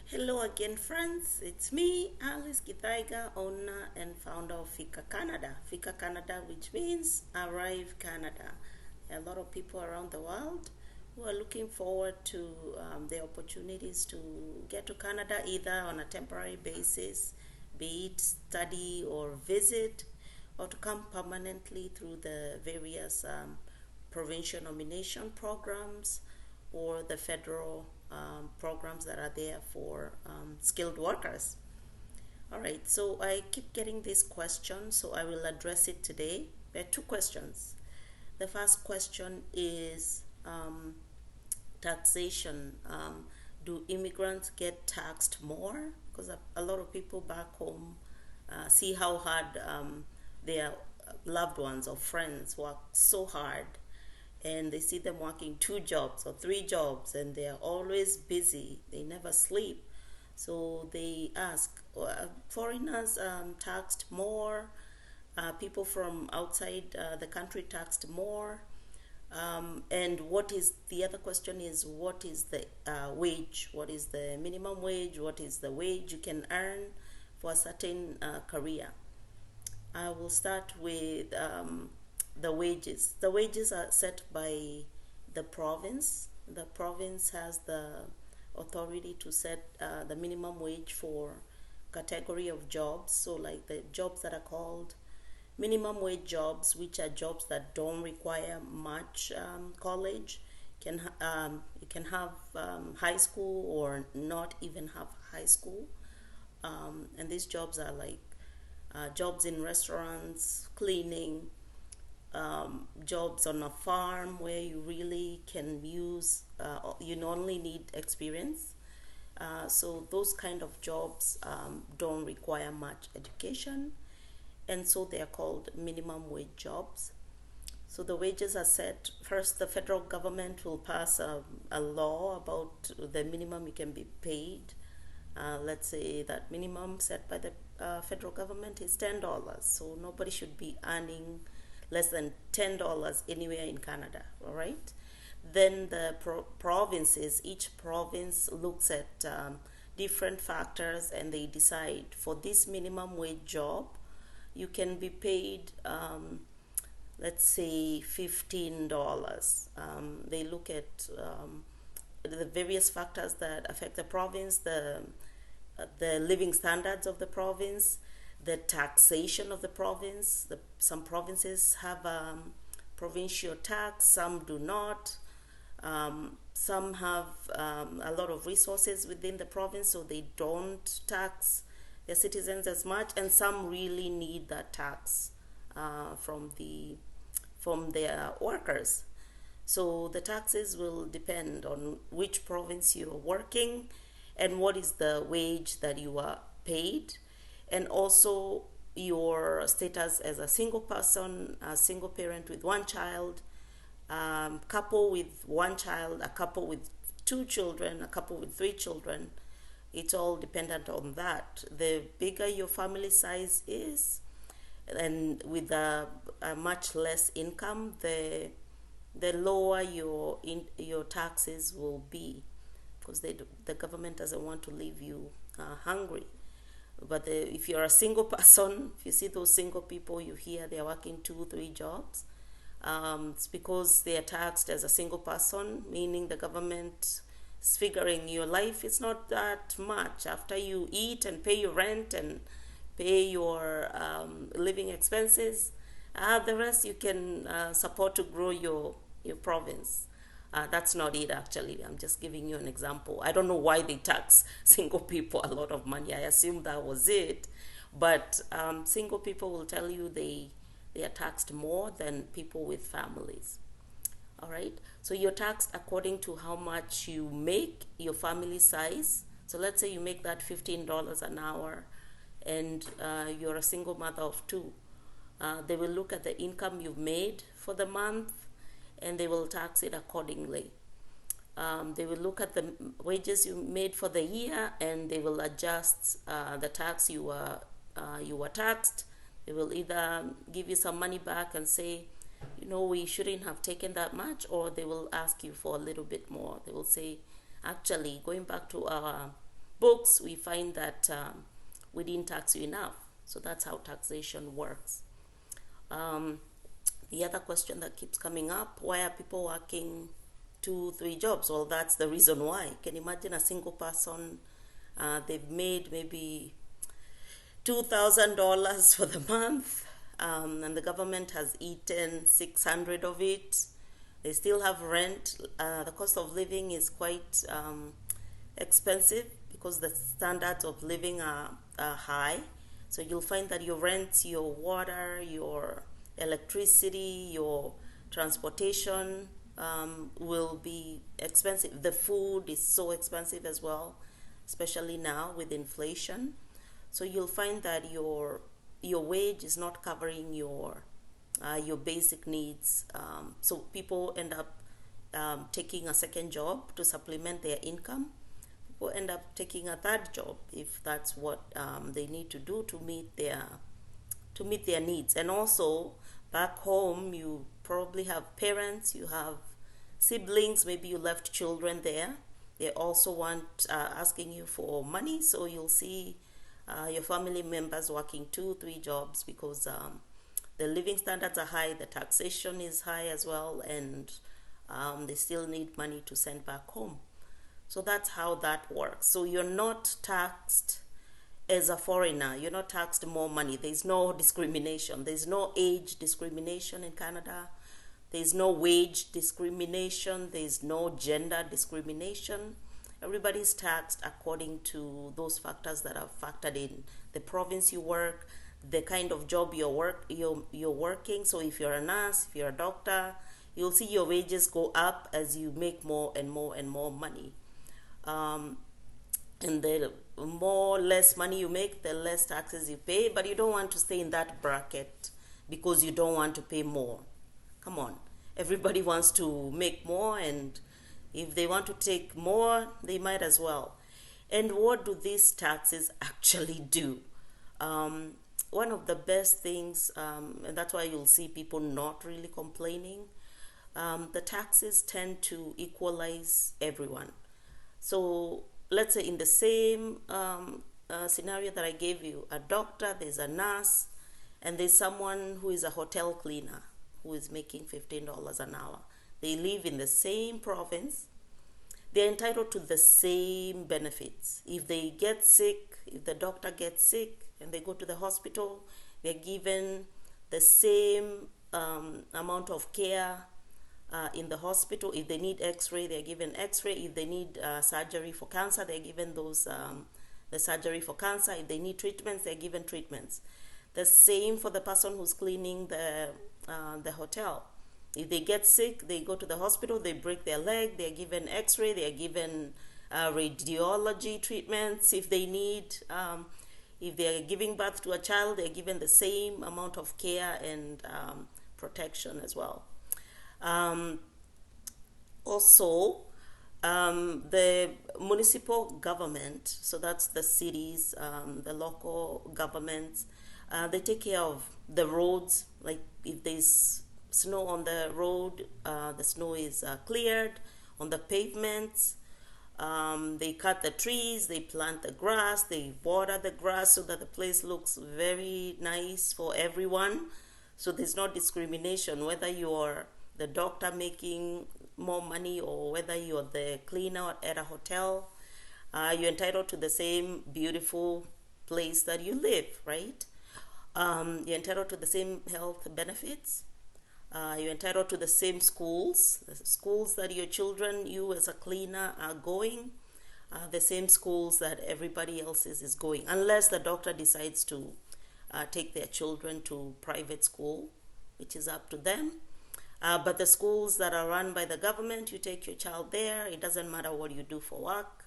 Hello again, friends. It's me, Alice Githaiga, owner and founder of Fika Canada. Fika Canada, which means Arrive Canada. There are a lot of people around the world who are looking forward to the opportunities to get to Canada either on a temporary basis, be it study or visit, or to come permanently through the various provincial nomination programs or the federal programs that are there for skilled workers. All right, so I keep getting this question, so I will address it today. There are two questions. The first question is taxation. Do immigrants get taxed more? Because a lot of people back home see how hard their loved ones or friends work so hard, and they see them working two jobs or three jobs, and they are always busy. They never sleep. So they ask, foreigners taxed more, people from outside the country taxed more. And what is the other question is, what is the wage? What is the minimum wage? What is the wage you can earn for a certain career? I will start with the wages. The wages are set by the province. The province has the authority to set the minimum wage for category of jobs. So like the jobs that are called minimum wage jobs, which are jobs that don't require much college, you can have high school or not even have high school. And these jobs are like jobs in restaurants, cleaning, jobs on a farm where you really can use, you only need experience. So those kind of jobs don't require much education, and so they are called minimum wage jobs. So the wages are set. First, the federal government will pass a law about the minimum you can be paid. Let's say that minimum set by the federal government is $10. So nobody should be earning less than $10 anywhere in Canada, all right? Then the provinces, each province looks at different factors, and they decide for this minimum wage job, you can be paid, let's say, $15. They look at the various factors that affect the province, the living standards of the province, the taxation of the province. Some provinces have provincial tax, some do not. Some have a lot of resources within the province, so they don't tax their citizens as much, and some really need that tax from their workers. So the taxes will depend on which province you're working and what is the wage that you are paid, and also your status as a single person, a single parent with one child, couple with one child, a couple with two children, a couple with three children. It's all dependent on that. The bigger your family size is, and with a much less income, the lower your taxes will be, because the government doesn't want to leave you hungry. But if you're a single person, if you see those single people, you hear they're working two, three jobs. It's because they are taxed as a single person, meaning the government is figuring your life is not that much. After you eat and pay your rent and pay your living expenses, the rest you can support to grow your province. That's not it, actually. I'm just giving you an example. I don't know why they tax single people a lot of money. I assume that was it. But single people will tell you they are taxed more than people with families. All right. So you're taxed according to how much you make, your family size. So let's say you make that $15 an hour, and you're a single mother of two. They will look at the income you've made for the month, and they will tax it accordingly. They will look at the wages you made for the year, and they will adjust the tax you were taxed. They will either give you some money back and say, we shouldn't have taken that much, or they will ask you for a little bit more. They will say, actually, going back to our books, we find that we didn't tax you enough. So that's how taxation works. Um, the other question that keeps coming up, why are people working 2, 3 jobs? Well, that's the reason why. You can imagine a single person, they've made maybe $2,000 for the month, and the government has eaten 600 of it. They still have rent. The cost of living is quite expensive because the standards of living are high. So you'll find that your rent, your water, your electricity, your transportation will be expensive. The food is so expensive as well, especially now with inflation. So you'll find that your wage is not covering your basic needs. So people end up taking a second job to supplement their income. People end up taking a third job if that's what they need to do to meet their needs. And also back home, you probably have parents, you have siblings, maybe you left children there. They also want asking you for money, so you'll see your family members working 2, 3 jobs because the living standards are high, the taxation is high as well, and they still need money to send back home. So that's how that works. So you're not taxed as a foreigner, you're not taxed more money. There's no discrimination. There's no age discrimination in Canada. There's no wage discrimination. There's no gender discrimination. Everybody's taxed according to those factors that are factored in. The province you work, the kind of job you're working. So if you're a nurse, if you're a doctor, you'll see your wages go up as you make more and more and more money. And the less money you make, the less taxes you pay, but you don't want to stay in that bracket because you don't want to pay more. Come on, everybody wants to make more, and if they want to take more, they might as well. And what do these taxes actually do? One of the best things, and that's why you'll see people not really complaining, the taxes tend to equalize everyone. So let's say in the same scenario that I gave you, a doctor, there's a nurse, and there's someone who is a hotel cleaner who is making $15 an hour. They live in the same province. They're entitled to the same benefits. If they get sick, if the doctor gets sick and they go to the hospital, they're given the same amount of care in the hospital. If they need x-ray, they're given x-ray. If they need surgery for cancer, they're given the surgery for cancer. If they need treatments, they're given treatments. The same for the person who's cleaning the hotel. If they get sick, they go to the hospital, they break their leg, they're given x-ray, they're given radiology treatments. If they need, if they're giving birth to a child, they're given the same amount of care and protection as well. Also, the municipal government, so that's the cities, the local governments, they take care of the roads. Like if there's snow on the road, the snow is cleared on the pavements. They cut the trees, they plant the grass, they water the grass so that the place looks very nice for everyone. So there's no discrimination whether you're the doctor making more money or whether you're the cleaner at a hotel. You're entitled to the same beautiful place that you live, right? You're entitled to the same health benefits. You're entitled to the same schools, the schools that your children, you as a cleaner, are going, the same schools that everybody else is going, unless the doctor decides to take their children to private school, which is up to them. But the schools that are run by the government, you take your child there. It doesn't matter what you do for work.